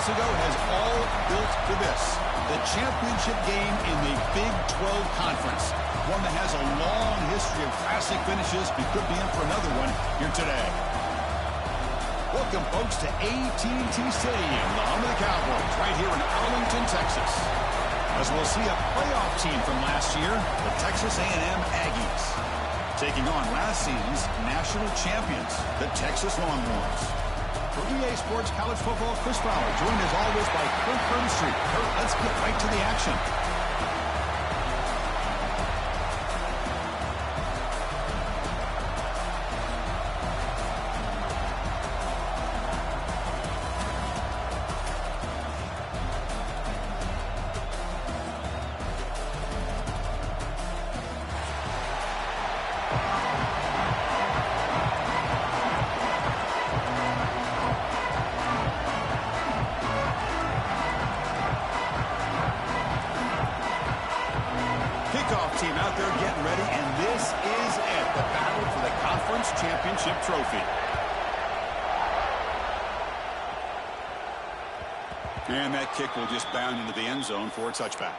months ago has all built for this. The championship game in the Big 12 Conference. One that has a long history of classic finishes. We could be in for another one here today. Welcome, folks, to AT&T Stadium, the home of the Cowboys, right here in Arlington, Texas. As we'll see a playoff team from last year, the Texas A&M Aggies, taking on last season's national champions, the Texas Longhorns. For EA Sports College Football, Chris Fowler, joined as always by Kurt Street. Kurt, let's get right to the action. Kickoff team out there getting ready, and this is it, the battle for the conference championship trophy. And that kick will just bound into the end zone for a touchback.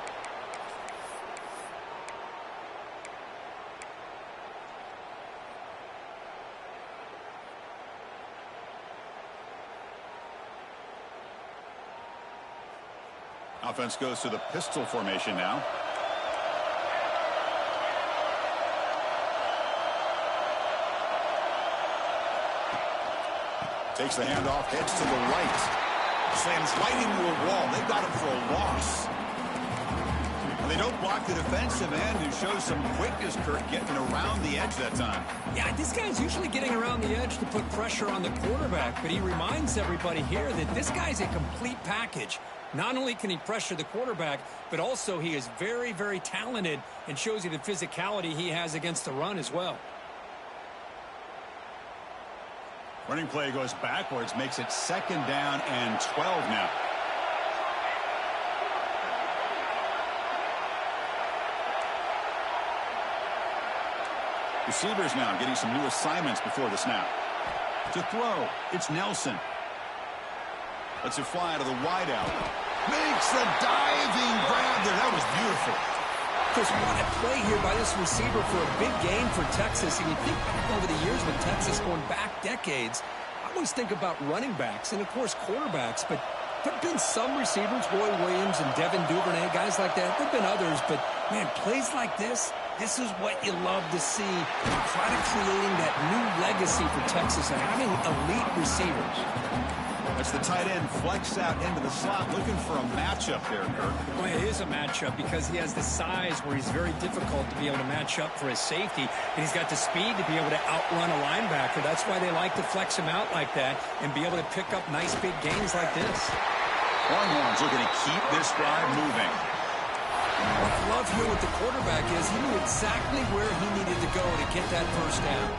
Offense goes to the pistol formation now. Takes the handoff, heads to the right. Slams right into a wall. They got him for a loss. And they don't block the defensive end, who shows some quickness, Kurt, getting around the edge that time. Yeah, this guy's usually getting around the edge to put pressure on the quarterback, but he reminds everybody here that this guy's a complete package. Not only can he pressure the quarterback, but also he is very, very talented and shows you the physicality he has against the run as well. Running play goes backwards, makes it 2nd down and 12 now. Receivers now getting some new assignments before the snap. To throw, it's Nelson. Lets it fly to the wideout. Makes the diving grab there. That was beautiful. Chris, what a play here by this receiver for a big game for Texas. And you think back over the years with Texas going back decades, I always think about running backs and, of course, quarterbacks. But there have been some receivers, Roy Williams and Devin Duvernay, guys like that. There have been others. But, man, plays like this is what you love to see. Try to creating that new legacy for Texas and having elite receivers. That's the tight end flex out into the slot, looking for a matchup there, Kirk. Well, it is a matchup because he has the size where he's very difficult to be able to match up for his safety, and he's got the speed to be able to outrun a linebacker. That's why they like to flex him out like that and be able to pick up nice big gains like this. Longhorns looking to keep this drive moving. What I love here with the quarterback is he knew exactly where he needed to go to get that first down.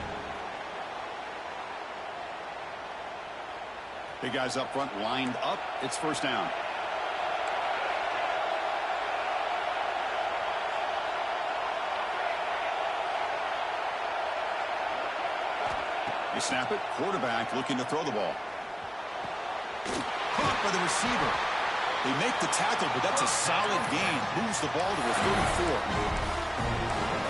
Big guys up front lined up. It's 1st down. They snap it. Quarterback looking to throw the ball. Caught by the receiver. They make the tackle, but that's a solid gain. Moves the ball to the 34.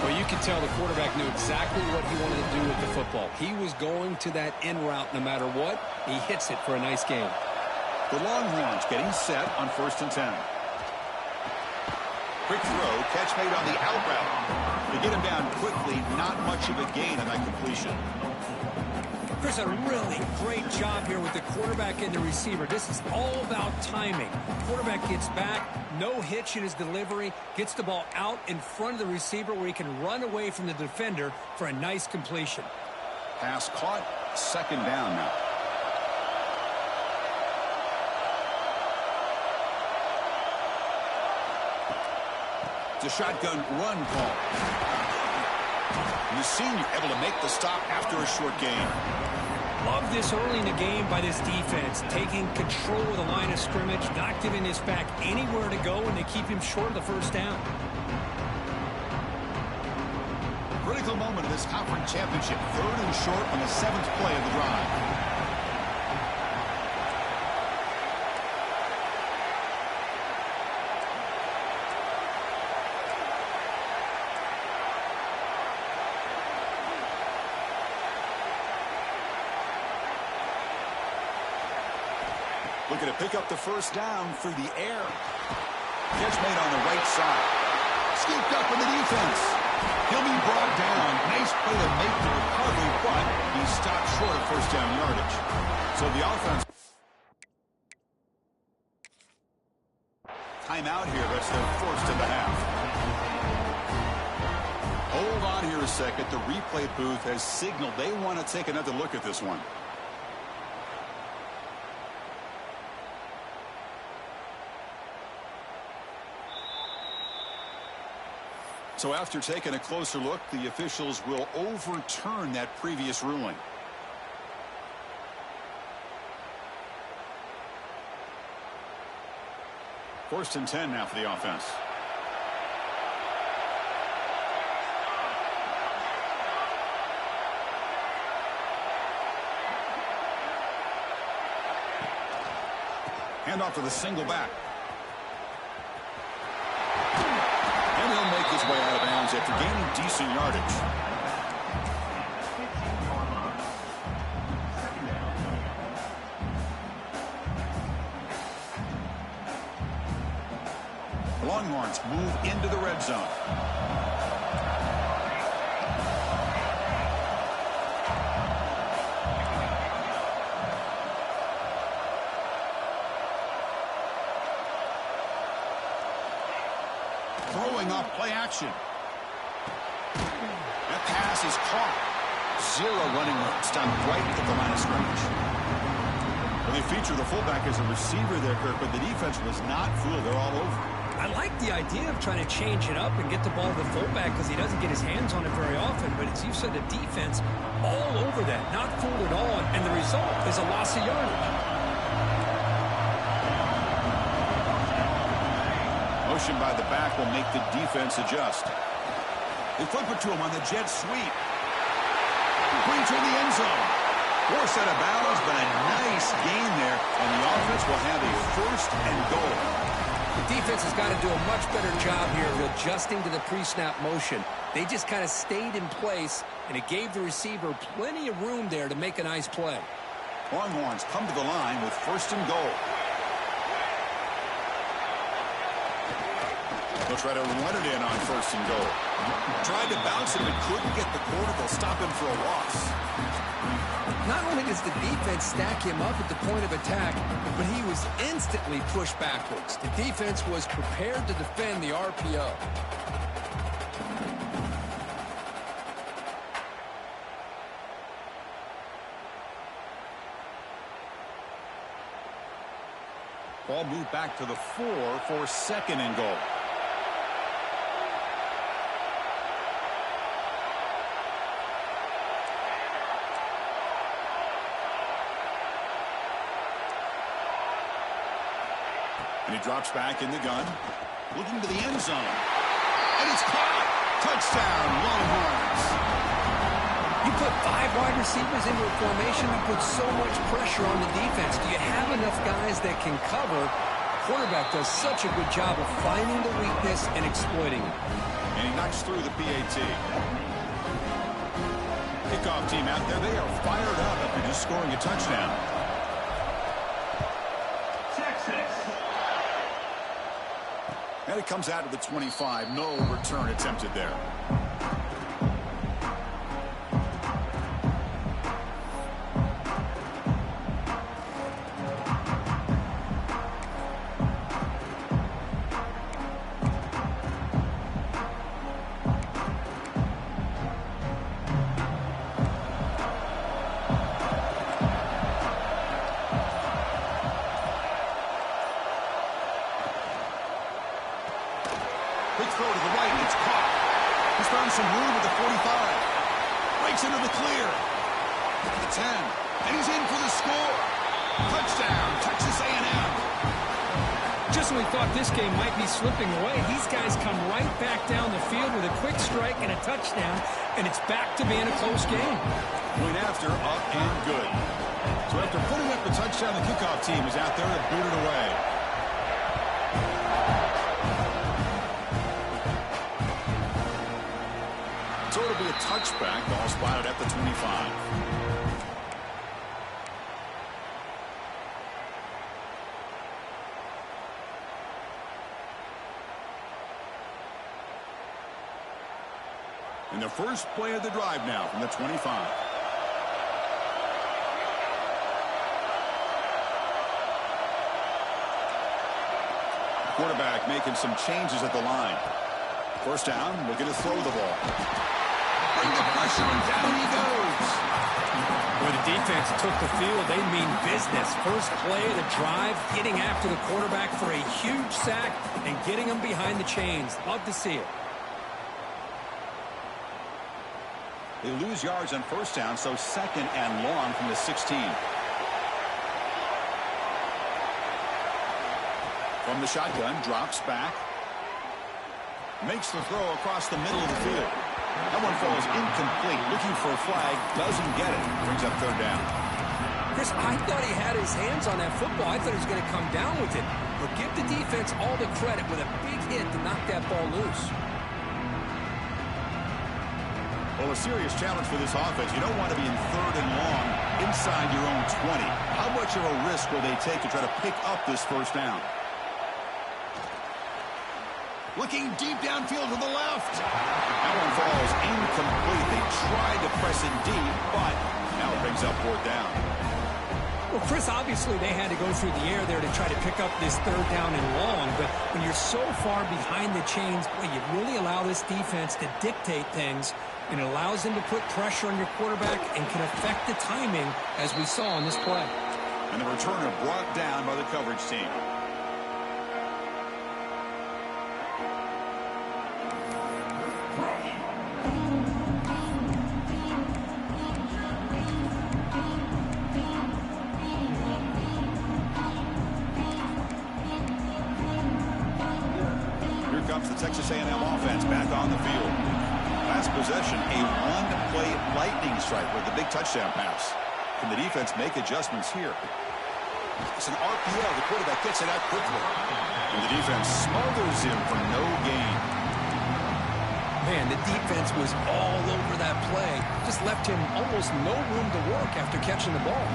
Well, you can tell the quarterback knew exactly what he wanted to do with the football. He was going to that in route no matter what. He hits it for a nice gain. The Longhorns getting set on 1st and 10. Quick throw, catch made on the out route. They get him down quickly, not much of a gain on that completion. Chris, a really great job here with the quarterback and the receiver. This is all about timing. Quarterback gets back, no hitch in his delivery, gets the ball out in front of the receiver where he can run away from the defender for a nice completion. Pass caught, 2nd down now. It's a shotgun run call. And the senior able to make the stop after a short gain. Love this early in the game by this defense, taking control of the line of scrimmage, not giving his back anywhere to go, and they keep him short of the 1st down. Critical moment of this conference championship. 3rd and short on the 7th play of the drive. Looking to pick up the first down through the air. Catch made on the right side. Scooped up in the defense. He'll be brought down. Nice play to make the recovery, but he stopped short of first down yardage. So the offense. Timeout here. That's their first of the half. Hold on here a second. The replay booth has signaled they want to take another look at this one. So after taking a closer look, the officials will overturn that previous ruling. First and 10 now for the offense. Handoff to the single back. And he'll make his way out of bounds after gaining decent yardage. Longhorns move into the red zone. Throwing off play action. That pass is caught. Zero running room. Stopped right at the line of scrimmage. Well, they feature the fullback as a receiver there, Kirk, but the defense was not fooled. They're all over. I like the idea of trying to change it up and get the ball to the fullback because he doesn't get his hands on it very often. But as you said, the defense all over that. Not fooled at all. And the result is a loss of yardage. Motion by the back will make the defense adjust. They flip it to him on the jet sweep. Brings her in the end zone. Forced out of bounds, but a nice gain there. And the offense will have a first and goal. The defense has got to do a much better job here of adjusting to the pre-snap motion. They just kind of stayed in place, and it gave the receiver plenty of room there to make a nice play. Longhorns come to the line with first and goal. They'll try to run it in on first and goal. Tried to bounce it, but couldn't get the quarter. They'll stop him for a loss. Not only does the defense stack him up at the point of attack, but he was instantly pushed backwards. The defense was prepared to defend the RPO. Ball moved back to the 4 for second and goal. And he drops back in the gun, looking to the end zone. And it's caught. Touchdown, Longhorns. You put 5 wide receivers into a formation, you put so much pressure on the defense. Do you have enough guys that can cover? Quarterback does such a good job of finding the weakness and exploiting it. And he knocks through the PAT. Kickoff team out there, they are fired up after just scoring a touchdown. And it comes out to the 25. No return attempted there. Big throw to the right, it's caught. He's found some room at the 45. Breaks into the clear. At the 10. And he's in for the score. Touchdown, Texas A&M. Just when we thought this game might be slipping away, these guys come right back down the field with a quick strike and a touchdown, and it's back to being a close game. Point after, up and good. So after putting up the touchdown, the kickoff team is out there to boot it away. So it'll be a touchback, ball spotted at the 25. And the first play of the drive now from the 25. Quarterback making some changes at the line. First down, looking to throw the ball. Bring the pressure, and down he goes. When the defense took the field, they mean business. First play of the drive, getting after the quarterback for a huge sack and getting him behind the chains. Love to see it. They lose yards on first down, so second and long from the 16. From the shotgun, drops back. Makes the throw across the middle of the field. That one falls incomplete. Looking for a flag. Doesn't get it. Brings up third down. Chris, I thought he had his hands on that football. I thought he was going to come down with it. But give the defense all the credit with a big hit to knock that ball loose. Well, a serious challenge for this offense. You don't want to be in third and long inside your own 20. How much of a risk will they take to try to pick up this first down? Looking deep downfield to the left. That one falls incomplete. They tried to press it deep, but now it brings up fourth down. Well, Chris, obviously they had to go through the air there to try to pick up this third down and long, but when you're so far behind the chains, boy, you really allow this defense to dictate things, and it allows them to put pressure on your quarterback and can affect the timing, as we saw on this play. And the returner brought down by the coverage team. The Texas A&M offense back on the field. Last possession, a one-play lightning strike with the big touchdown pass. Can the defense make adjustments here? It's an RPO. The quarterback gets it out quickly. And the defense smothers him for no gain. Man, the defense was all over that play. Just left him almost no room to work after catching the ball.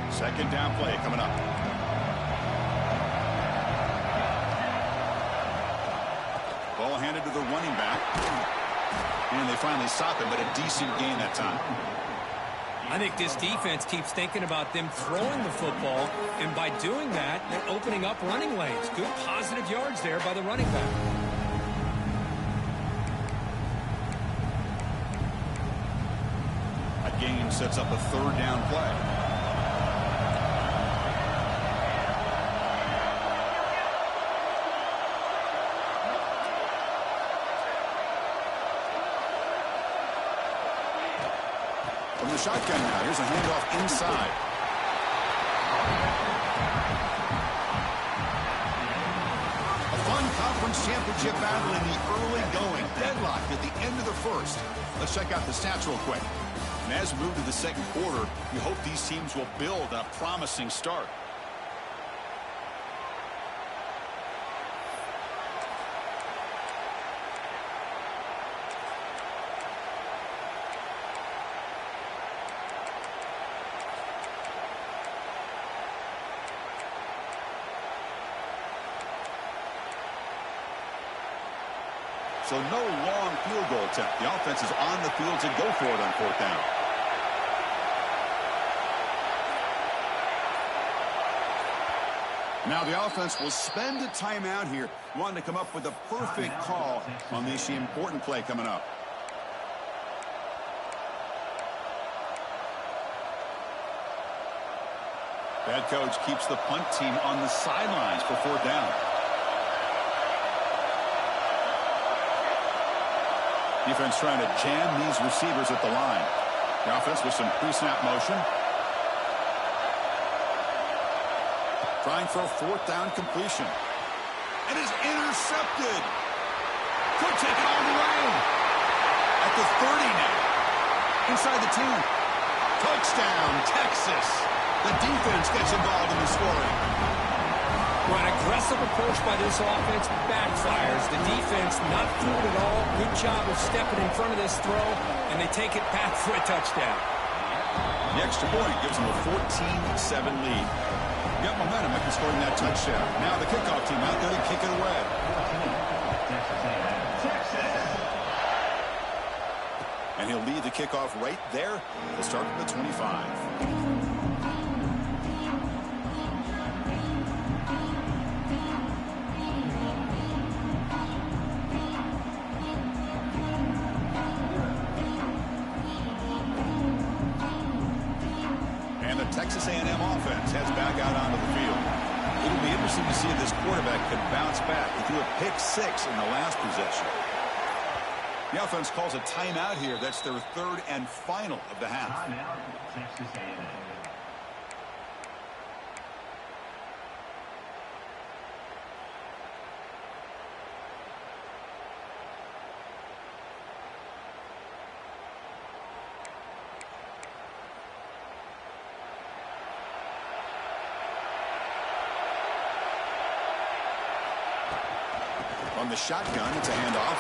Second down play coming up. Ball handed to the running back. And they finally stop him, but a decent gain that time. I think this defense keeps thinking about them throwing the football, and by doing that, they're opening up running lanes. Good positive yards there by the running back. That gain sets up a third down play. From the shotgun now, here's a handoff inside. A fun conference championship battle in the early going. Deadlocked at the end of the first. Let's check out the stats real quick. And as we move to the second quarter, we hope these teams will build on a promising start. So no long field goal attempt. The offense is on the field to go for it on fourth down. Now the offense will spend a timeout here, wanting to come up with a perfect call on this important play coming up. Head coach keeps the punt team on the sidelines for fourth down. Defense trying to jam these receivers at the line. The offense with some pre-snap motion. Trying for a fourth down completion. And is intercepted. Could take it all the way. At the 30 now. Inside the 10. Touchdown, Texas. The defense gets involved in the scoring. Well, an aggressive approach by this offense backfires. The defense not fooled at all. Good job of stepping in front of this throw, and they take it back for a touchdown. The extra point gives them a 14-7 lead. Got momentum after scoring that touchdown. Now the kickoff team out there to kick it away. And he'll lead the kickoff right there. He'll start from the 25. Texas A&M offense heads back out onto the field. It'll be interesting to see if this quarterback can bounce back. He threw a pick-6 in the last possession. The offense calls a timeout here. That's their third and final of the half. Timeout, Texas A&M. On the shotgun, it's a handoff.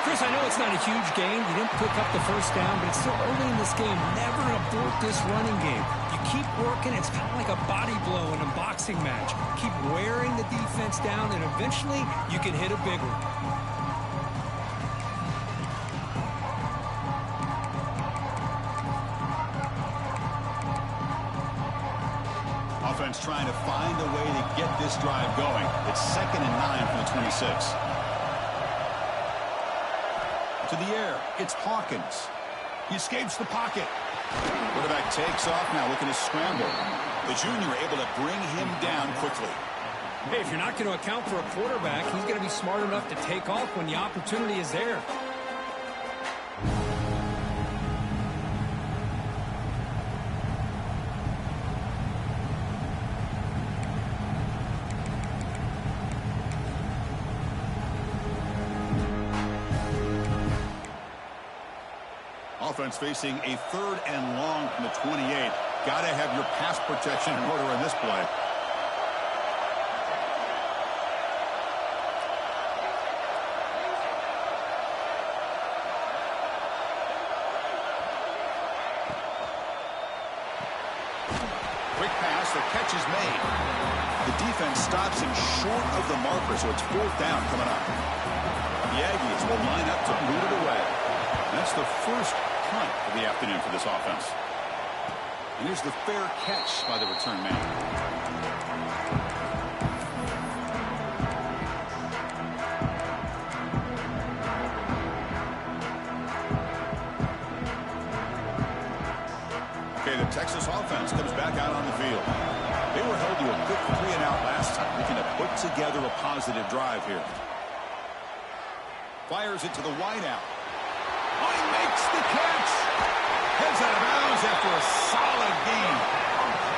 Chris, I know it's not a huge game. You didn't pick up the first down, but it's still early in this game. Never abort this running game. You keep working. It's kind of like a body blow in a boxing match. Keep wearing the defense down, and eventually you can hit a big one. Offense trying to find a way to get this drive going. It's 2nd and 9 from the 26. To the air, it's Hawkins. He escapes the pocket. Quarterback takes off now, looking to scramble. The junior able to bring him down quickly. Hey, if you're not going to account for a quarterback, he's going to be smart enough to take off when the opportunity is there. Offense facing a 3rd and long from the 28. Got to have your pass protection in order on this play. Quick pass, the catch is made. The defense stops him short of the marker, so it's 4th down coming up. The Aggies will line up to boot it away. That's the first punt of the afternoon for this offense. And here's the fair catch by the return man. Okay, the Texas offense comes back out on the field. They were held to a quick 3-and-out last time, looking to put together a positive drive here. Fires it to the wideout. Oh, he makes the catch. Heads out of bounds after a solid gain.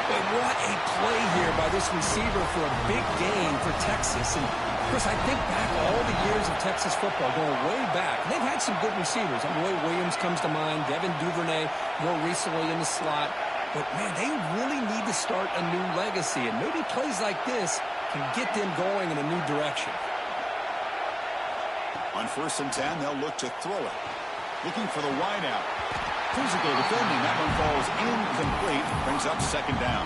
But what a play here by this receiver for a big gain for Texas. And, Chris, I think back all the years of Texas football, going way back. They've had some good receivers. Roy Williams comes to mind, Devin Duvernay more recently in the slot. But, man, they really need to start a new legacy. And maybe plays like this can get them going in a new direction. On 1st and 10, they'll look to throw it. Looking for the wideout. Physical defending. That one falls incomplete. Brings up 2nd down.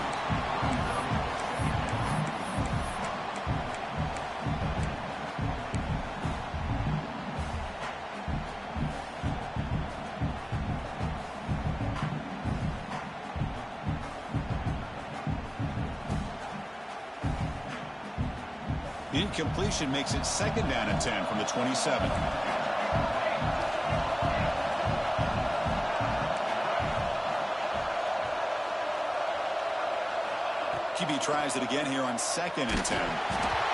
Incompletion makes it 2nd down and 10 from the 27. QB tries it again here on 2nd and 10.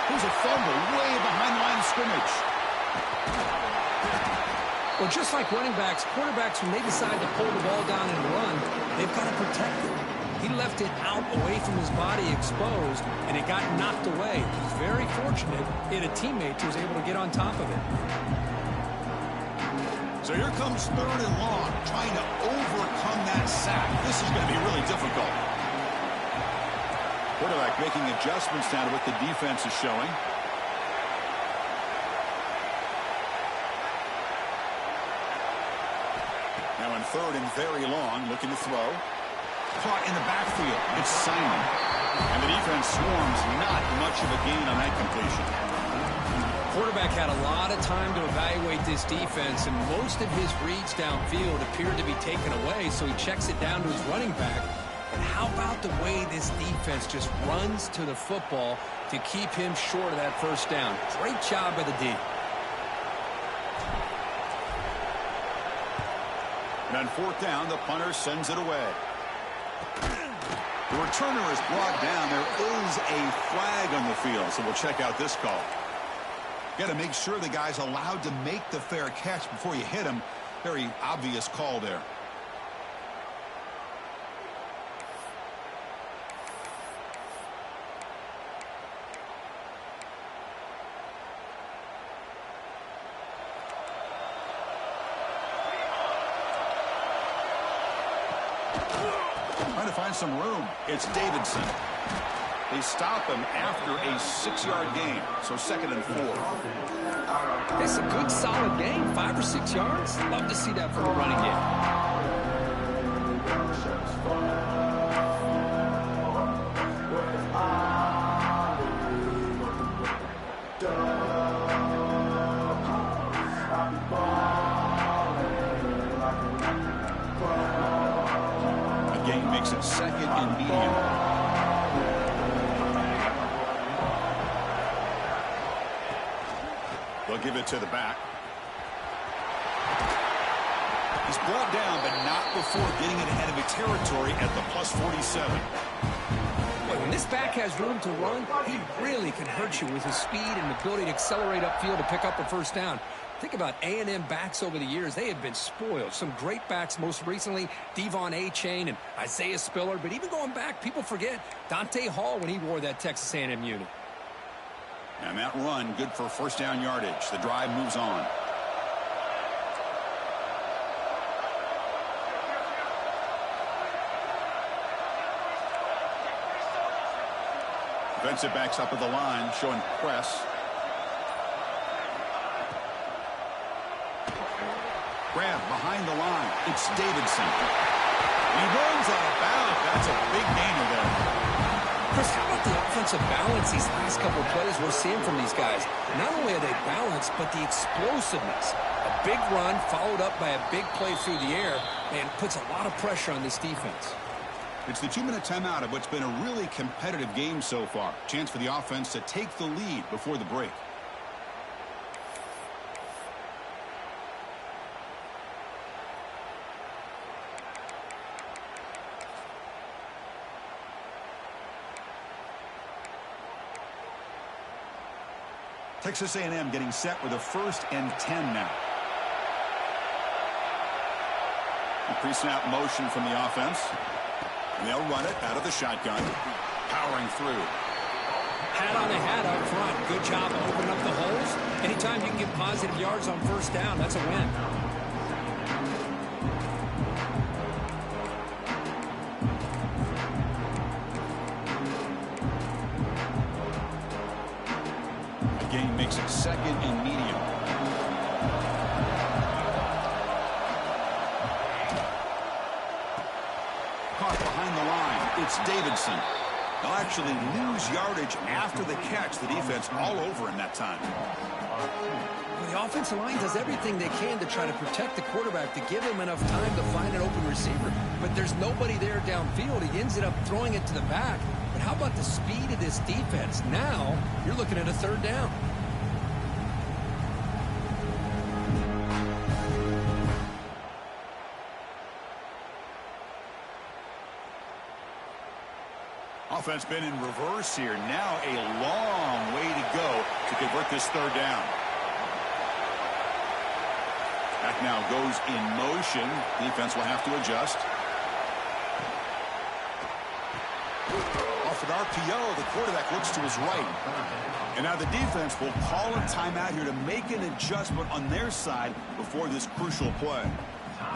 Here's a fumble way behind the line of scrimmage. Well, just like running backs, quarterbacks, when they decide to pull the ball down and run, they've got to protect it. He left it out away from his body exposed, and it got knocked away. He's very fortunate he had a teammate who was able to get on top of it. So here comes 3rd and long, trying to overcome that sack. This is going to be really difficult. Quarterback making adjustments now to what the defense is showing. Now in 3rd and very long, looking to throw. Caught in the backfield. It's Simon. And the defense swarms. Not much of a gain on that completion. Quarterback had a lot of time to evaluate this defense, and most of his reads downfield appeared to be taken away, so he checks it down to his running back. But how about the way this defense just runs to the football to keep him short of that first down? Great job by the D. And on fourth down, the punter sends it away. The returner is brought down. There is a flag on the field, so we'll check out this call. Got to make sure the guy's allowed to make the fair catch before you hit him. Very obvious call there. Trying to find some room. It's Davidson. They stop him after a 6-yard gain, so 2nd and 4. That's a good, solid game, 5 or 6 yards. Love to see that from a running game. The game makes it 2nd and medium. They'll give it to the back. He's brought down, but not before getting it ahead of a territory at the +47. But when this back has room to run, he really can hurt you with his speed and ability to accelerate upfield to pick up a first down. Think about A&M backs over the years. They have been spoiled. Some great backs, most recently Devon Achane and Isaiah Spiller. But even going back, people forget Dante Hall when he wore that Texas A&M uni. And that run, good for first down yardage. The drive moves on. Defensive backs up at the line, showing press. Grab behind the line. It's Davidson. He runs out of bounds. That's a big gainer there. Chris, how about the offensive balance these last couple of plays we're seeing from these guys? Not only are they balanced, but the explosiveness. A big run followed up by a big play through the air, and puts a lot of pressure on this defense. It's the 2-minute timeout of what's been a really competitive game so far. Chance for the offense to take the lead before the break. Texas A&M getting set with a 1st and 10 now. A pre-snap motion from the offense. And they'll run it out of the shotgun. Powering through. Hat on the hat up front. Good job of opening up the holes. Anytime you can get positive yards on first down, that's a win. Game makes it 2nd and medium. Caught behind the line. It's Davidson. They'll actually lose yardage after the catch. The defense all over him that time. Well, the offensive line does everything they can to try to protect the quarterback, to give him enough time to find an open receiver. But there's nobody there downfield. He ends up throwing it to the back. But how about the speed of this defense? Now you're looking at a 3rd down. Offense been in reverse here. Now a long way to go to convert this 3rd down. Back now goes in motion. Defense will have to adjust. Off an RPO, the quarterback looks to his right. And now the defense will call a timeout here to make an adjustment on their side before this crucial play.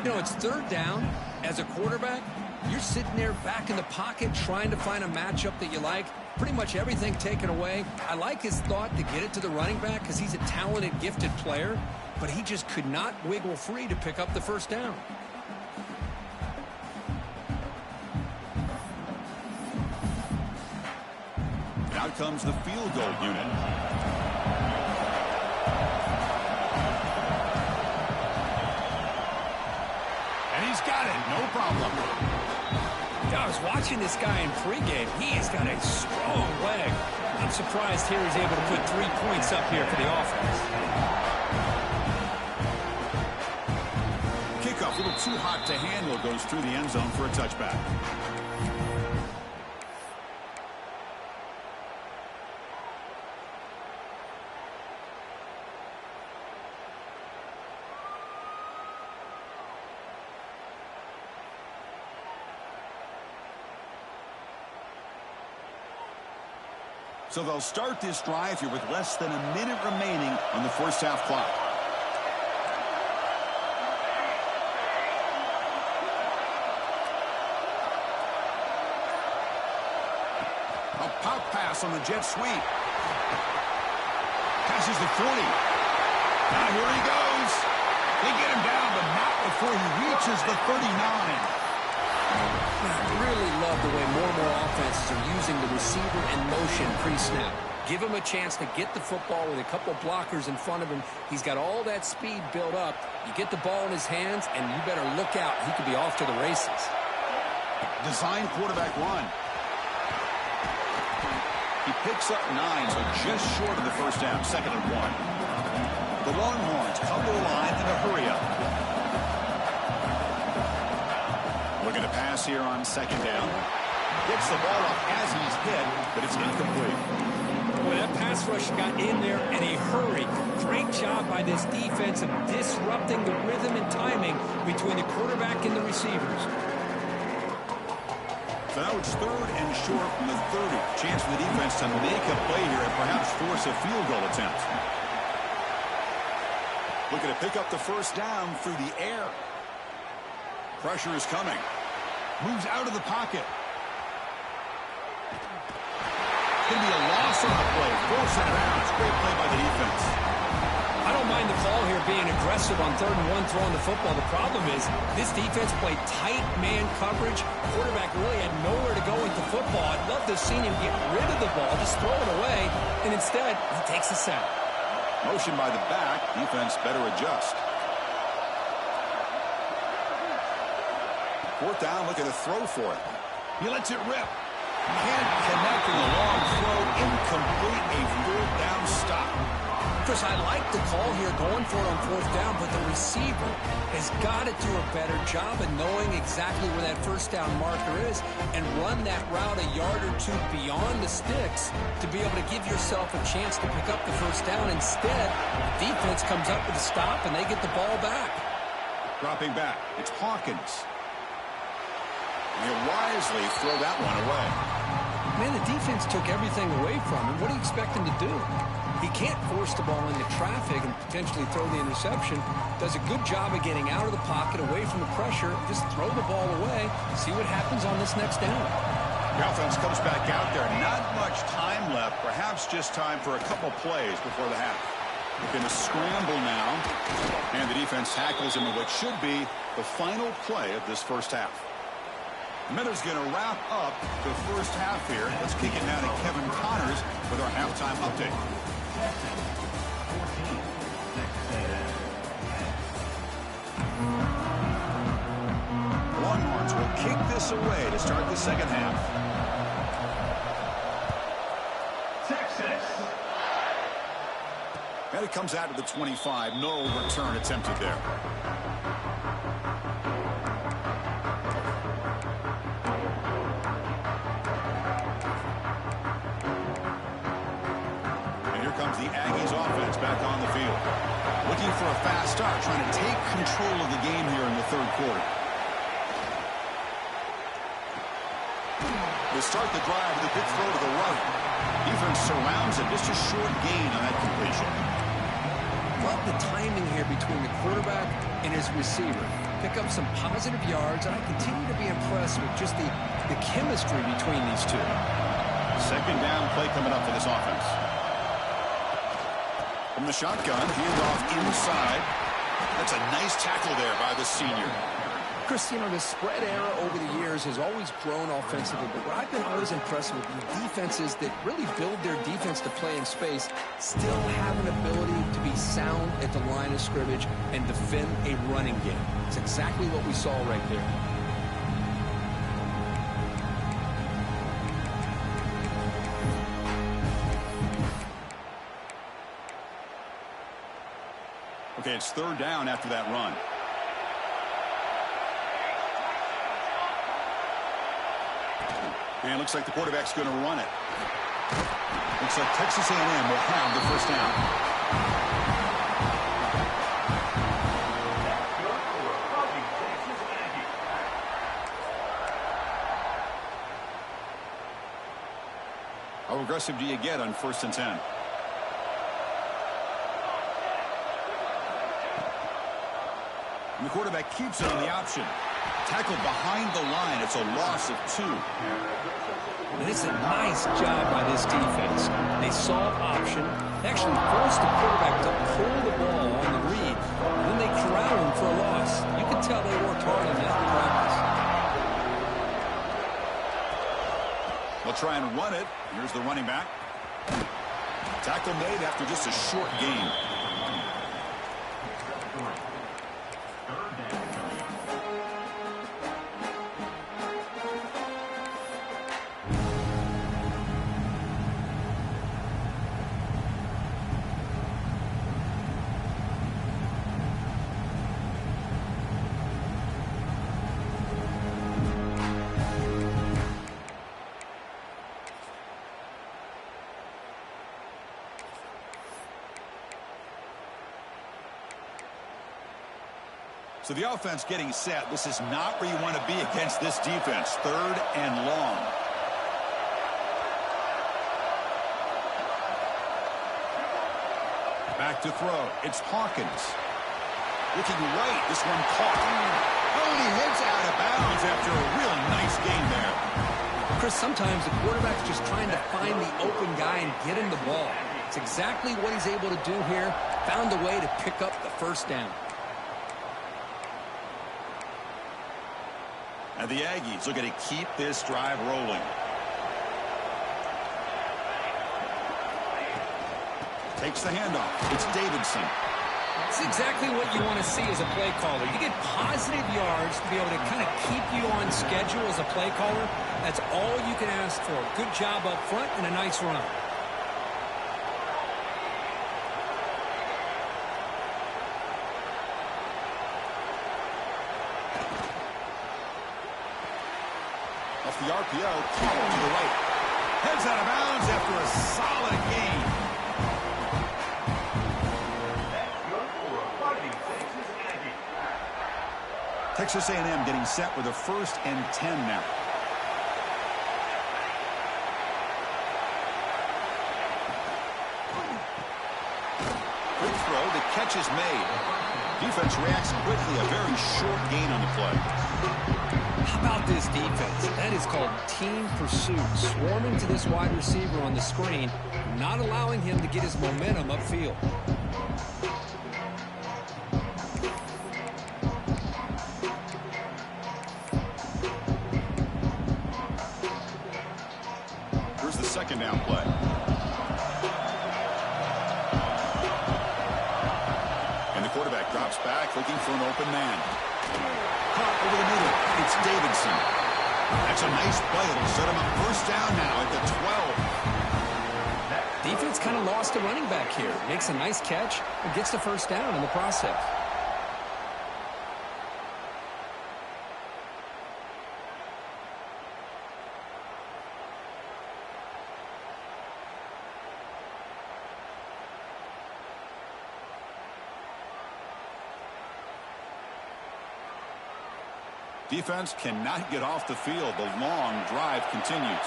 You know, it's 3rd down. As a quarterback, you're sitting there back in the pocket trying to find a matchup that you like. Pretty much everything taken away. I like his thought to get it to the running back because he's a talented, gifted player, but he just could not wiggle free to pick up the first down. comes the field goal unit. And he's got it, no problem. I was watching this guy in pregame. He's got a strong leg. I'm surprised here he's able to put 3 points up here for the offense. Kickoff, a little too hot to handle, goes through the end zone for a touchback. So they'll start this drive here with less than a minute remaining on the first half clock. A pop pass on the jet sweep. Passes the 40. Now here he goes. They get him down, but not before he reaches the 39. I really love the way more and more offenses are using the receiver in motion pre-snap. Give him a chance to get the football with a couple blockers in front of him. He's got all that speed built up. You get the ball in his hands, and you better look out. He could be off to the races. Design quarterback run. He picks up 9, so just short of the first down, 2nd and 1. The Longhorns cover the line in a hurry-up. Looking to pass here on 2nd down. Gets the ball up as he's hit, but it's incomplete. Boy, that pass rush got in there in a hurry. Great job by this defense of disrupting the rhythm and timing between the quarterback and the receivers. So now it's 3rd and short from the 30. Chance for the defense to make a play here and perhaps force a field goal attempt. Looking to pick up the first down through the air. Pressure is coming. Moves out of the pocket. Going to be a loss on the play. Forcing it out. It's a great play by the defense. I don't mind the call here being aggressive on 3rd and 1 throwing the football. The problem is this defense played tight man coverage. Quarterback really had nowhere to go with the football. I'd love to have seen him get rid of the ball, just throw it away, and instead he takes a sack. Motion by the back. Defense better adjust. 4th down, looking to throw for it. He lets it rip. Can't connect in the long throw. Incomplete, a 4th down stop. Chris, I like the call here going for it on 4th down, but the receiver has got to do a better job of knowing exactly where that 1st down marker is and run that route a yard or 2 beyond the sticks to be able to give yourself a chance to pick up the 1st down. Instead, the defense comes up with a stop and they get the ball back. Dropping back. It's Hawkins. He'll wisely throw that one away. Man, the defense took everything away from him. What do you expect him to do? He can't force the ball into traffic and potentially throw the interception. Does a good job of getting out of the pocket, away from the pressure. Just throw the ball away. See what happens on this next down. The offense comes back out there. Not much time left. Perhaps just time for a couple plays before the half. Looking to scramble now. And the defense tackles him in what should be the final play of this first half. Miller's going to wrap up the first half here. Let's kick it now to Kevin Connors with our halftime update. Longhorns will kick this away to start the second half. Texas. And it comes out to the 25. No return attempted there. Comes the Aggies offense back on the field. Looking for a fast start, trying to take control of the game here in the 3rd quarter. They start the drive with a big throw to the right. Defense surrounds it, just a short gain on that completion. Love the timing here between the quarterback and his receiver. Pick up some positive yards, and I continue to be impressed with just the chemistry between these two. 2nd down play coming up for this offense. From the shotgun, handoff inside. That's a nice tackle there by the senior. Chris, you know, the spread era over the years has always grown offensively, but what I've been always impressed with the defenses that really build their defense to play in space still have an ability to be sound at the line of scrimmage and defend a running game. It's exactly what we saw right there. Okay, it's third down after that run. And it looks like the quarterback's going to run it. Looks like Texas A&M will have the first down. How aggressive do you get on 1st and 10? And the quarterback keeps it on the option. Tackled behind the line. It's a loss of 2. And it's a nice job by this defense. They saw option. They actually forced the quarterback to pull the ball on the read. And then they corral him for a loss. You can tell they worked hard on that in practice. They'll try and run it. Here's the running back. Tackle made after just a short gain. So the offense getting set. This is not where you want to be against this defense. 3rd and long. Back to throw. It's Hawkins. Looking right. This one caught. Oh, and he heads out of bounds after a real nice gain there. Chris, sometimes the quarterback's just trying to find the open guy and get him the ball. It's exactly what he's able to do here. Found a way to pick up the first down. And the Aggies looking to keep this drive rolling. Takes the handoff. It's Davidson. It's exactly what you want to see as a play caller. You get positive yards to be able to kind of keep you on schedule as a play caller. That's all you can ask for. Good job up front and a nice run. Off the RPO, Callum to the right. Heads out of bounds after a solid gain. Texas A&M getting set with a 1st and 10 now. Quick throw, the catch is made. Defense reacts quickly, a very short gain on the play. How about this defense? That is called team pursuit. Swarming to this wide receiver on the screen, not allowing him to get his momentum upfield. Here's the 2nd down play. And the quarterback drops back, looking for an open man. Caught over the middle. It's Davidson. That's a nice play. It'll set him up 1st down now at the 12. Defense kind of lost a running back here. Makes a nice catch and gets the 1st down in the process. Defense cannot get off the field. The long drive continues.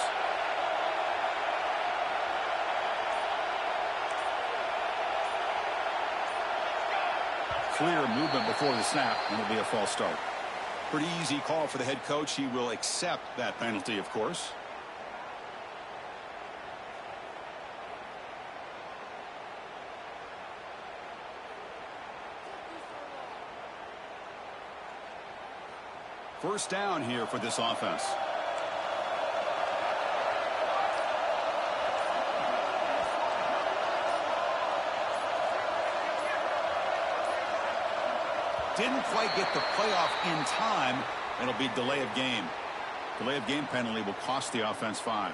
Clear movement before the snap, and it'll be a false start. Pretty easy call for the head coach. He will accept that penalty, of course. First down here for this offense. Didn't quite get the playoff in time. It'll be delay of game. Delay of game penalty will cost the offense 5.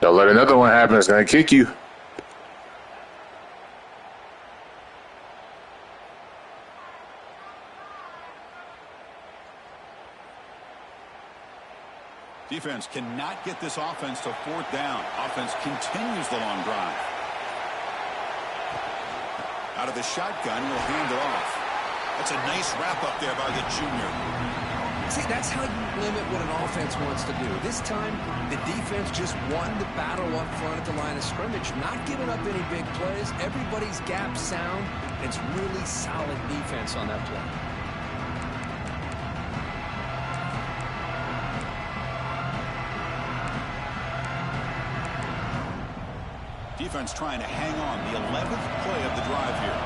Don't let another one happen. It's going to kick you. Defense cannot get this offense to 4th down. Offense continues the long drive. Out of the shotgun, will hand it off. That's a nice wrap up there by the junior. See, that's how you limit what an offense wants to do. This time, the defense just won the battle up front at the line of scrimmage, not giving up any big plays. Everybody's gap sound. It's really solid defense on that play. Defense trying to hang on. The 11th play of the drive here.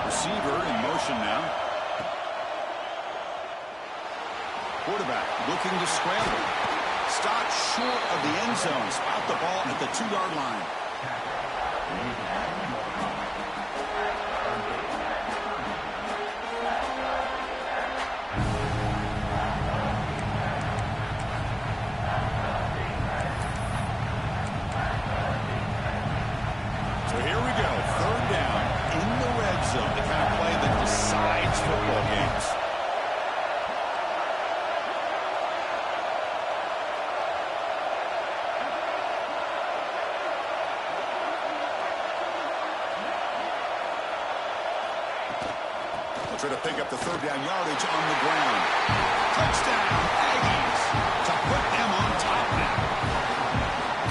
Receiver in motion now. Quarterback looking to scramble. Stopped short of the end zone. Spot the ball at the 2-yard line. So here we go. 3rd down in the red zone. The kind of play that decides football games. Try to pick up the 3rd down yardage on the ground. Touchdown, Aggies, to put them on top now.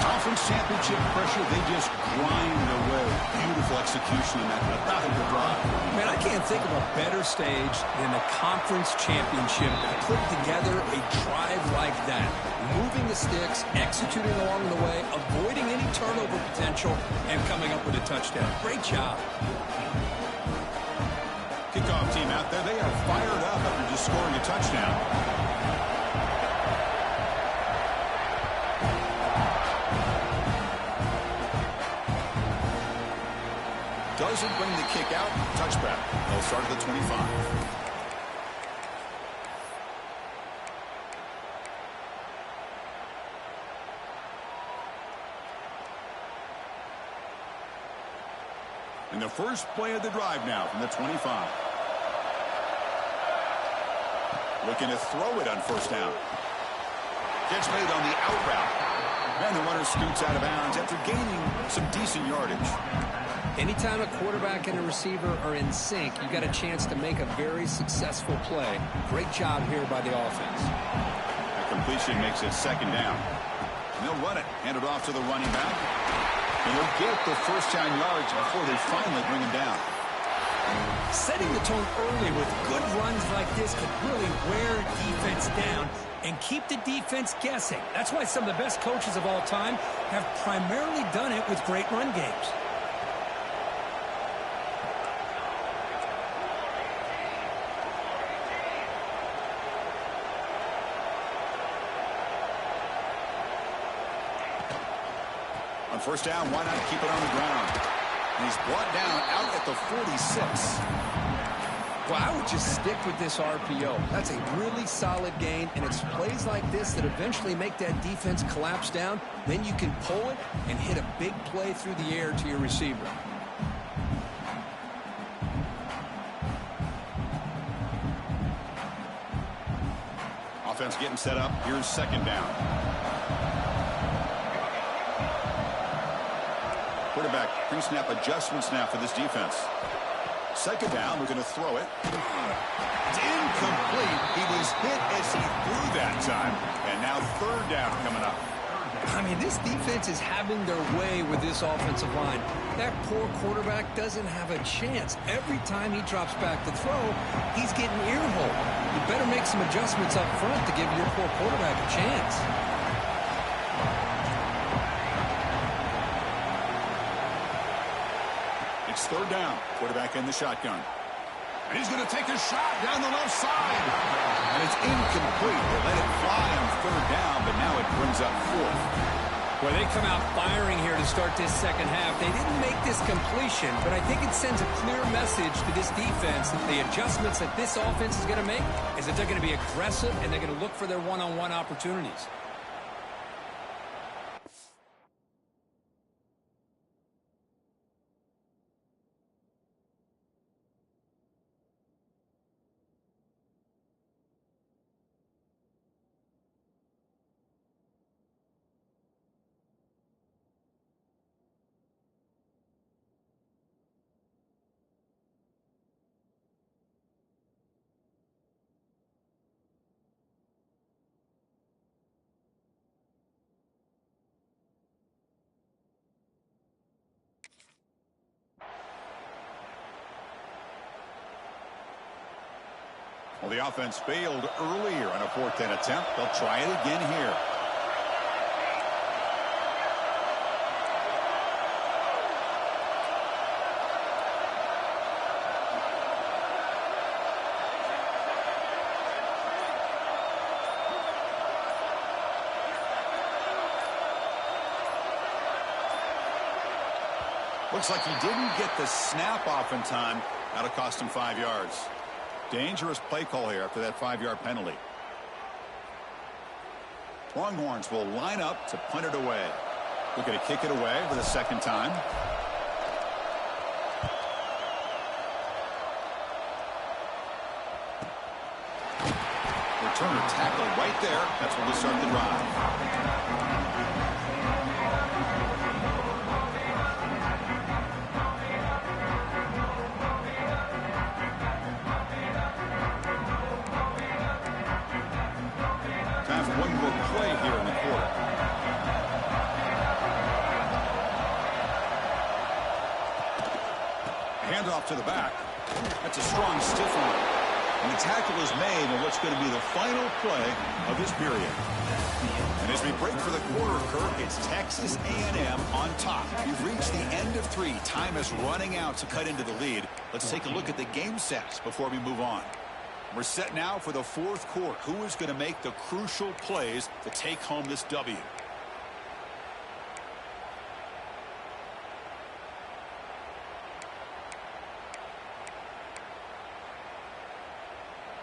Conference championship pressure, they just grind away. Beautiful execution in that methodical drive. Man, I can't think of a better stage than the conference championship to put together a drive like that. Moving the sticks, executing along the way, avoiding any turnover potential, and coming up with a touchdown. Great job. Kickoff team out there, they are fired up after just scoring a touchdown. Doesn't bring the kick out. Touchback. They'll start at the 25. And the first play of the drive now from the 25. Looking to throw it on 1st down. Catch made on the out route. And the runner scoots out of bounds after gaining some decent yardage. Anytime a quarterback and a receiver are in sync, you got a chance to make a very successful play. Great job here by the offense. That completion makes it 2nd down. And they'll run it. Hand it off to the running back. And they'll get the 1st down yards before they finally bring him down. Setting the tone early with good runs like this could really wear defense down and keep the defense guessing. That's why some of the best coaches of all time have primarily done it with great run games. On 1st down, why not keep it on the ground? And he's brought down out at the 46. Well, I would just stick with this RPO. That's a really solid gain, and it's plays like this that eventually make that defense collapse down. Then you can pull it and hit a big play through the air to your receiver. Offense getting set up. Here's 2nd down. Quarterback pre-snap adjustments now for this defense. 2nd down, we're going to throw it. It's incomplete. He was hit as he threw that time. And now 3rd down coming up. I mean, this defense is having their way with this offensive line. That poor quarterback doesn't have a chance. Every time he drops back to throw, he's getting earholed. You better make some adjustments up front to give your poor quarterback a chance. It's 3rd down. Quarterback in the shotgun. And he's going to take a shot down the left side. And it's incomplete. They let it fly on third down, but now it brings up fourth. Well, they come out firing here to start this second half. They didn't make this completion, but I think it sends a clear message to this defense that the adjustments that this offense is going to make is that they're going to be aggressive and they're going to look for their one-on-one opportunities. Well, the offense failed earlier on a 4th down attempt. They'll try it again here. Looks like he didn't get the snap off in time. That'll cost him 5 yards. Dangerous play call here after that 5-yard penalty. Longhorns will line up to punt it away. Looking to kick it away for the second time. Returner tackle right there. That's when they start the drive. Handoff to the back. That's a strong stiff arm. And the tackle is made on what's going to be the final play of this period. And as we break for the quarter, Kirk, it's Texas A&M on top. We've reached the end of 3. Time is running out to cut into the lead. Let's take a look at the game sets before we move on. We're set now for the 4th quarter. Who is going to make the crucial plays to take home this W?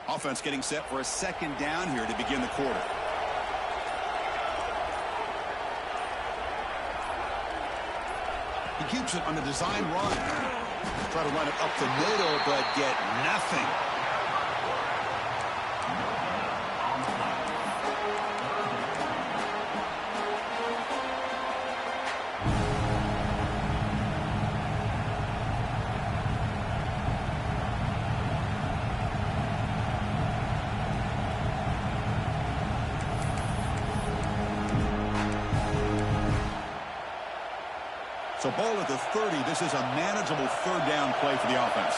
Offense getting set for a 2nd down here to begin the quarter. He keeps it on a design run. Try to run it up the middle, but get nothing. So ball at the 30. This is a manageable 3rd down play for the offense.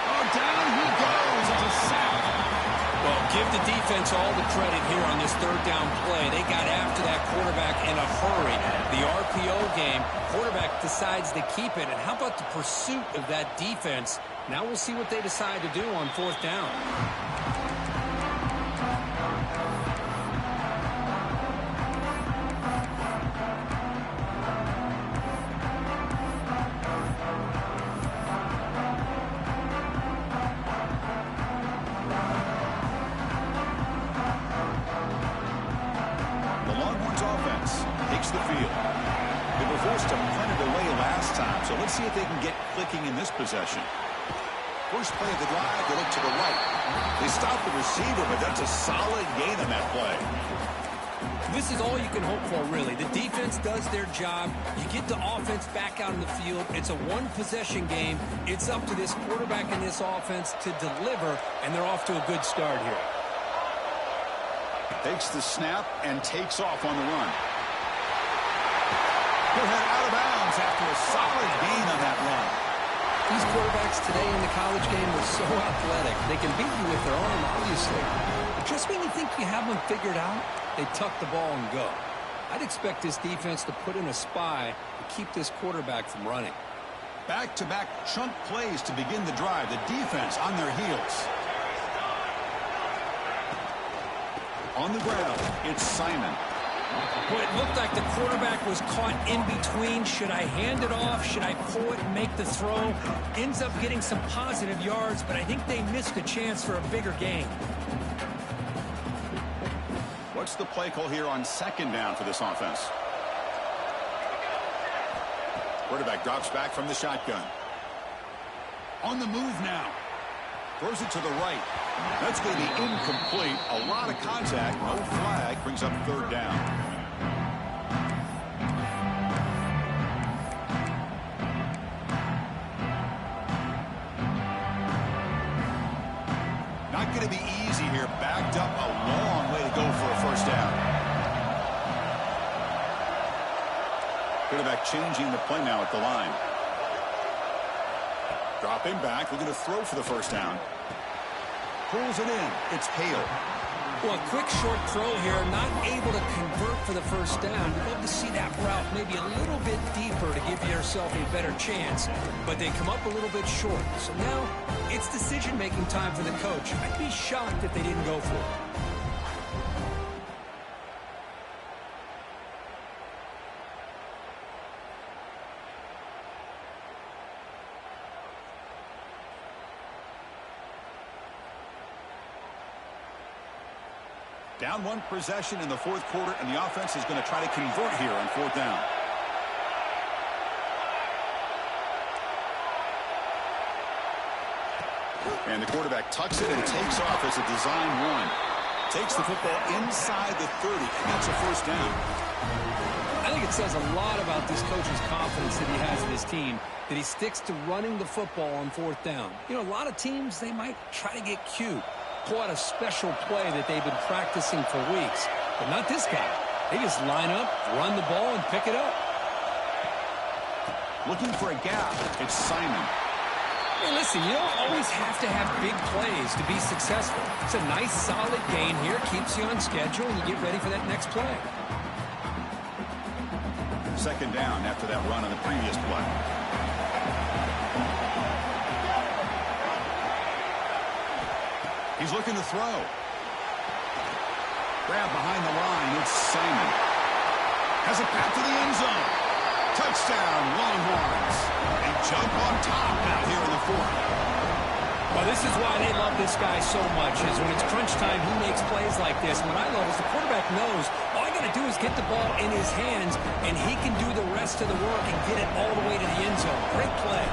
Oh, down he goes. It's a sack. Well, give the defense all the credit here on this 3rd down play. They got after that quarterback in a hurry. The RPO game, quarterback decides to keep it. And how about the pursuit of that defense? Now we'll see what they decide to do on 4th down. See if they can get clicking in this possession. First play of the drive, they look to the right. They stop the receiver, but that's a solid gain on that play. This is all you can hope for, really. The defense does their job. You get the offense back out in the field. It's a one-possession game. It's up to this quarterback and this offense to deliver, and they're off to a good start here. Takes the snap and takes off on the run. He'll head out of bounds after a solid gain on that run. These quarterbacks today in the college game are so athletic. They can beat you with their arm, obviously. But just when you think you have them figured out, they tuck the ball and go. I'd expect this defense to put in a spy to keep this quarterback from running. Back-to-back chunk plays to begin the drive. The defense on their heels. On the ground, it's Simon. Well, it looked like the quarterback was caught in between. Should I hand it off? Should I pull it and make the throw? Ends up getting some positive yards, but I think they missed a chance for a bigger gain. What's the play call here on second down for this offense? Quarterback drops back from the shotgun. On the move now. Throws it to the right. That's going to be incomplete. A lot of contact. No flag. Brings up third down. Not going to be easy here. Backed up a long way to go for a first down. Quarterback changing the play now at the line. Dropping back, looking to throw for the first down. Pulls it in. It's Hale. Well, a quick short throw here, not able to convert for the first down. You'd love to see that route maybe a little bit deeper to give yourself a better chance, but they come up a little bit short. So now it's decision-making time for the coach. I'd be shocked if they didn't go for it. Down one possession in the fourth quarter, and the offense is going to try to convert here on fourth down. And the quarterback tucks it and takes off as a design run. Takes the football inside the 30, and that's a first down. I think it says a lot about this coach's confidence that he has in his team, that he sticks to running the football on fourth down. You know, a lot of teams, they might try to get cute, pull out a special play that they've been practicing for weeks. But not this guy. They just line up, run the ball, and pick it up. Looking for a gap. It's Simon. Hey, listen, you don't always have to have big plays to be successful. It's a nice, solid gain here. Keeps you on schedule, and you get ready for that next play. Second down after that run on the previous play. He's looking to throw. Grab behind the line. It's Simon. Has a path to the end zone. Touchdown, Longhorns. They jump on top now here in the fourth. Well, this is why they love this guy so much, is when it's crunch time, he makes plays like this. What I love is the quarterback knows all I got to do is get the ball in his hands, and he can do the rest of the work and get it all the way to the end zone. Great play.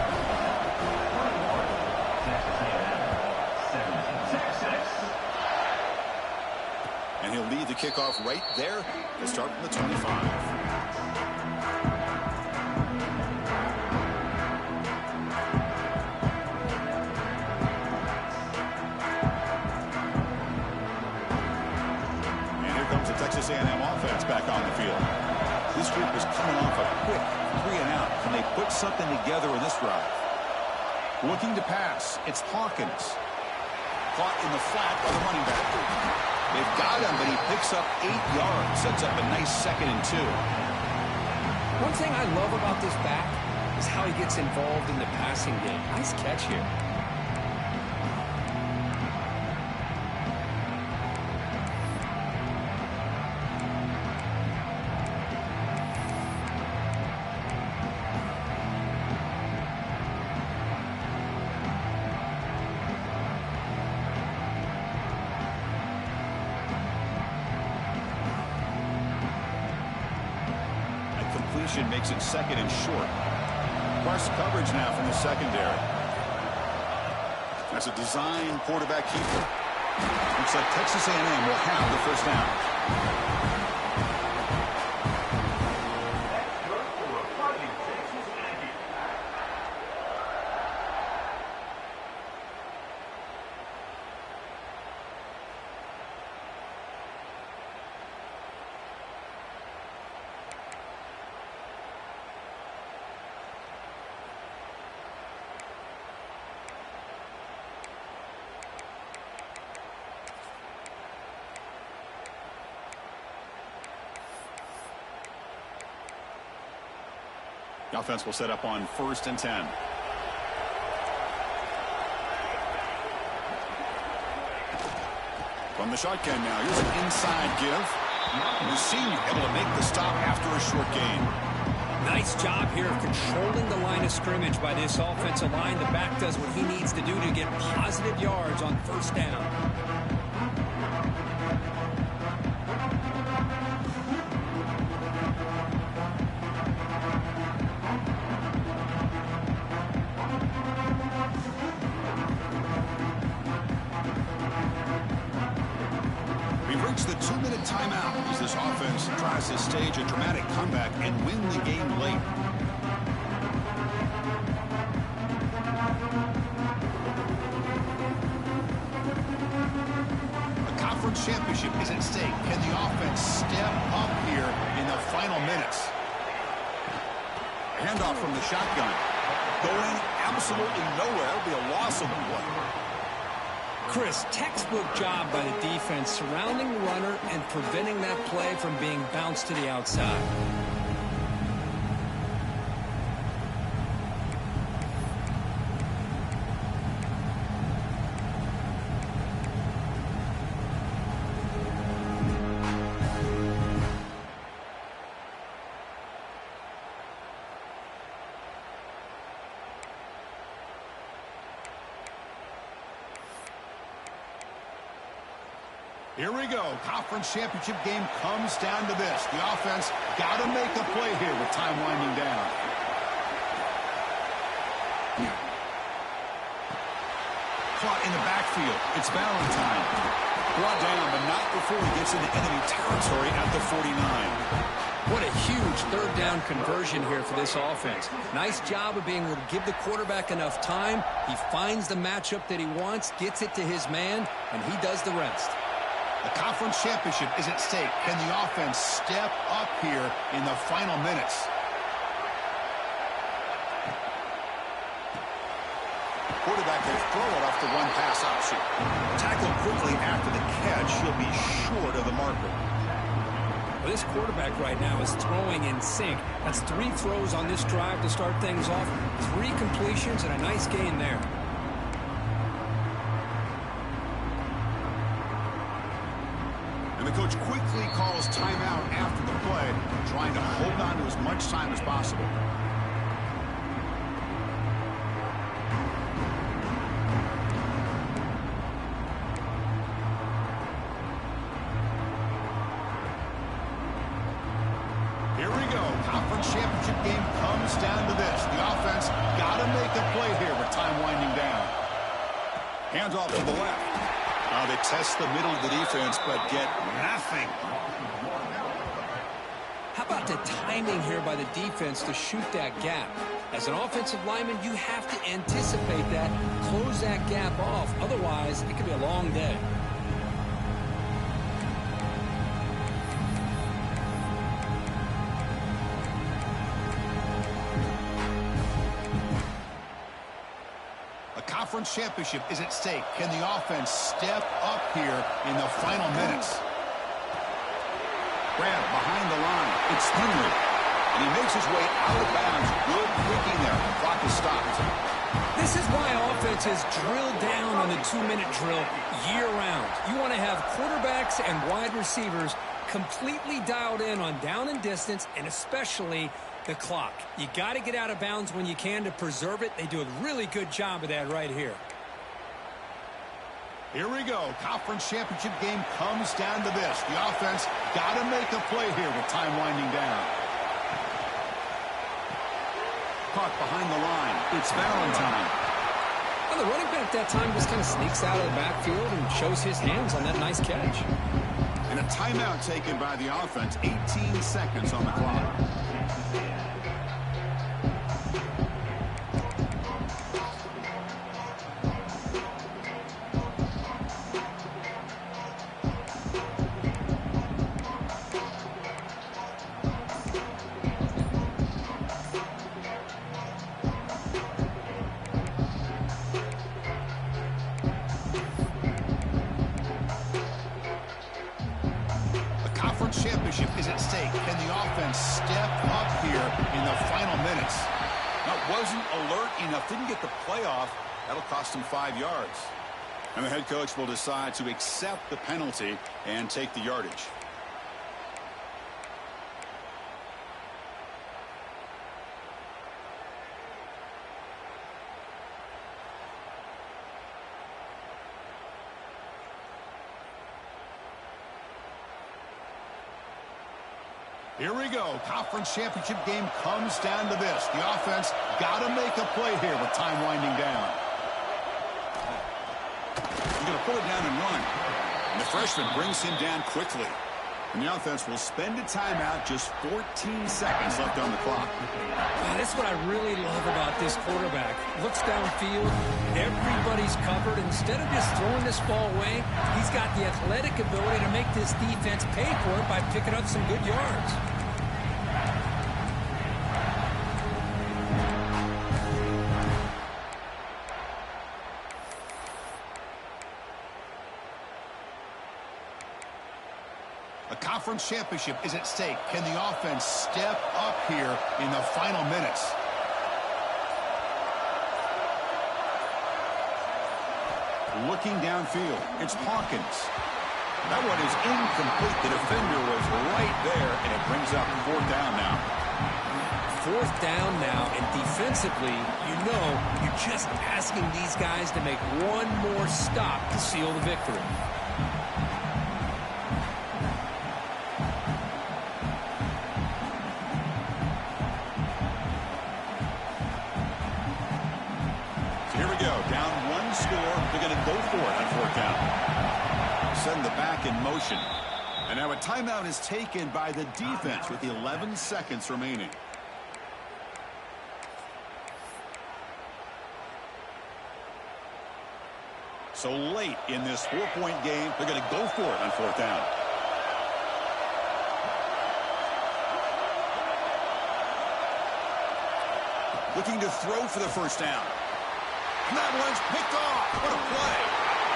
And he'll lead the kickoff right there. He'll start from the 25. Texas A&M offense back on the field. This group is coming off a quick 3-and-out. Can they put something together in this drive? Looking to pass. It's Hawkins. Caught in the flat by the running back. They've got him, but he picks up 8 yards. Sets up a nice 2nd and 2. One thing I love about this back is how he gets involved in the passing game. Nice catch here. Makes it 2nd and short. Plus coverage now from the secondary. That's a design quarterback keeper. Looks like Texas A&M will have the first down. The offense will set up on 1st and 10. From the shotgun now, here's an inside give. The senior able to make the stop after a short gain. Nice job here of controlling the line of scrimmage by this offensive line. The back does what he needs to do to get positive yards on 1st down. The 2-minute timeout as this offense tries to stage a dramatic comeback and win the game late. A conference championship is at stake. Can the offense step up here in the final minutes? Handoff from the shotgun. Going absolutely nowhere. It'll be a loss of the play. Chris, textbook job by the defense surrounding the runner and preventing that play from being bounced to the outside. Here we go. Conference championship game comes down to this. The offense got to make a play here with time winding down. Caught in the backfield. It's Valentine. Brought down, but not before he gets into enemy territory at the 49. What a huge 3rd down conversion here for this offense. Nice job of being able to give the quarterback enough time. He finds the matchup that he wants, gets it to his man, and he does the rest. The conference championship is at stake. Can the offense step up here in the final minutes? Quarterback can throw it off the run-pass option. Tackled quickly after the catch. He'll be short of the marker. Well, this quarterback right now is throwing in sync. That's 3 throws on this drive to start things off. 3 completions and a nice gain there. And the coach quickly calls timeout after the play, trying to hold on to as much time as possible. Here we go. Conference championship game comes down to this. The offense got to make a play here with time winding down. Hands off to the left. They test the middle of the defense, but get nothing. How about the timing here by the defense to shoot that gap? As an offensive lineman, you have to anticipate that, close that gap off. Otherwise, it could be a long day. Conference championship is at stake. Can the offense step up here in the final minutes? Grab behind the line. It's Henry. And he makes his way out of bounds. Good thinking there. The clock is stopped. This is why offenses drill down on the 2-minute drill year-round. You want to have quarterbacks and wide receivers completely dialed in on down and distance, and especially the clock. You got to get out of bounds when you can to preserve it. They do a really good job of that right here. Here we go. Conference championship game comes down to this. The offense got to make a play here with time winding down. Caught behind the line. It's Valentine. Well, the running back that time just kind of sneaks out of the backfield and shows his hands on that nice catch. And a timeout taken by the offense. 18 seconds on the clock. Championship is at stake. Can the offense step up here in the final minutes? wasn't alert enough, didn't get the play off. That'll cost him 5 yards. And the head coach will decide to accept the penalty and take the yardage. Here we go. Conference championship game comes down to this. The offense got to make a play here with time winding down. He's going to pull it down and run. And the freshman brings him down quickly. And the offense will spend a timeout, just 14 seconds left on the clock. Man, that's what I really love about this quarterback. Looks downfield, everybody's covered. Instead of just throwing this ball away, he's got the athletic ability to make this defense pay for it by picking up some good yards. A conference championship is at stake. Can the offense step up here in the final minutes? Looking downfield, it's Hawkins. That one is incomplete. The defender was right there, and it brings up 4th down now. 4th down now, and defensively, you know, you're just asking these guys to make one more stop to seal the victory. Send the back in motion. And now a timeout is taken by the defense with 11 seconds remaining. So late in this 4-point game, they're going to go for it on 4th down. Looking to throw for the 1st down. And that one's picked off. What a play.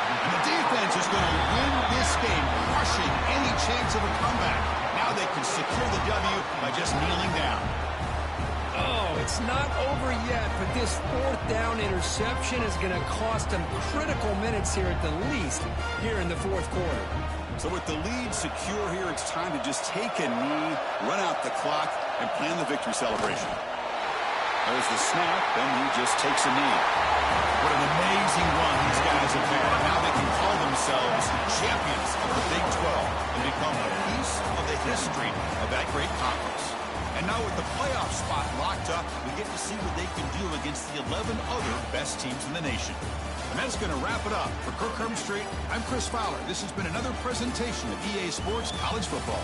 And the defense is going to win this game, crushing any chance of a comeback. Now they can secure the W by just kneeling down. Oh, it's not over yet, but this 4th down interception is going to cost them critical minutes here at the least here in the 4th quarter. So with the lead secure here, it's time to just take a knee, run out the clock, and plan the victory celebration. There's the snap, and he just takes a knee. What an amazing run these guys have had. Now they can call themselves champions of the Big 12 and become a piece of the history of that great conference. And now with the playoff spot locked up, we get to see what they can do against the 11 other best teams in the nation. And that's going to wrap it up. For Kirk Herbstreit, I'm Chris Fowler. This has been another presentation of EA Sports College Football.